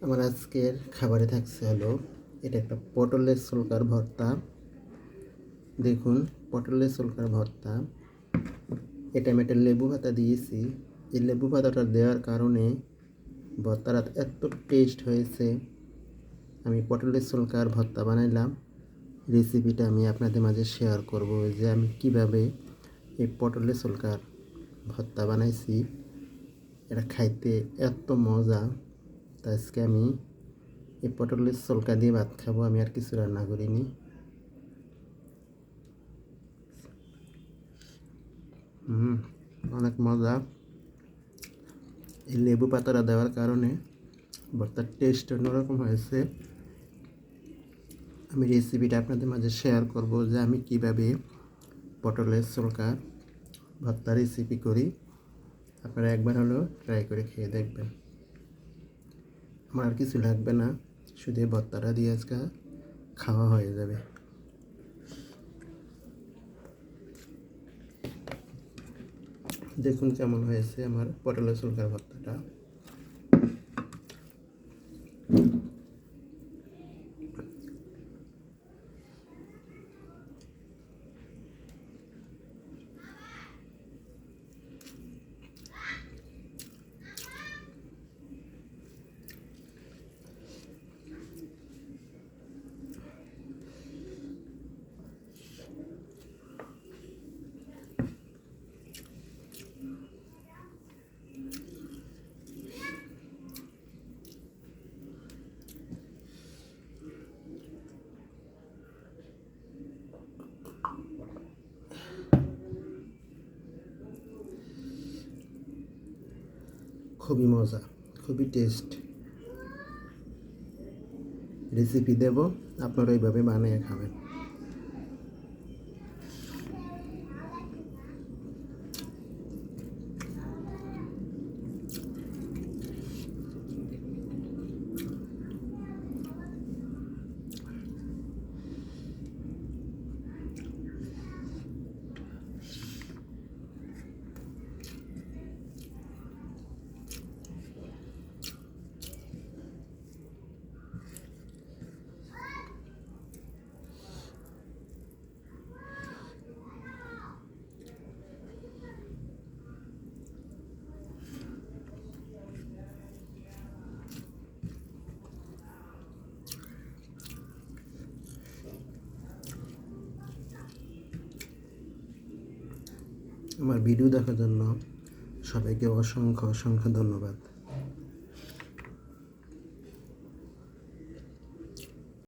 আমার আজকের খাবারে থাকছে হলো এটা একটা পটলের ছোলকার ভর্তা। দেখুন, পটলের ছোলকার ভর্তা। এটা আমি একটা লেবু পাতা দিয়েছি। এই লেবু পাতাটা দেওয়ার কারণে ভর্তাটা এত টেস্ট হয়েছে। আমি পটলের ছোলকার ভর্তা বানাইলাম। রেসিপিটা আমি আপনাদের মাঝে শেয়ার করব যে আমি কিভাবে এই পটলের ছোলকার ভর্তা বানাইছি। এটা খাইতে এত মজা। তা আজকে আমি এই পটলের ছোলকা দিয়ে ভাত খাবো। আমি আর কিছু রান্না করিনি। অনেক মজা। এই লেবু পাতাটা দেওয়ার কারণে ভর্তার টেস্ট অন্যরকম হয়েছে। আমি রেসিপিটা আপনাদের মাঝে শেয়ার করব যে আমি কিভাবে পটলের ছোলকা ভর্তা রেসিপি করি। আপনারা একবার হলেও ট্রাই করে খেয়ে দেখবেন। আমার আর কিছু লাগবে না, শুধু এই ভর্তাটা দিয়ে আজকে খাওয়া হয়ে যাবে। দেখুন কেমন হয়েছে আমার পটলের ছোলকার ভর্তাটা। খুবই মজা, খুবই টেস্ট। রেসিপি দেব, আপনারা এইভাবে বানিয়ে খাবেন। আমার ভিডিও দেখার জন্য সবাইকে অসংখ্য অসংখ্য ধন্যবাদ।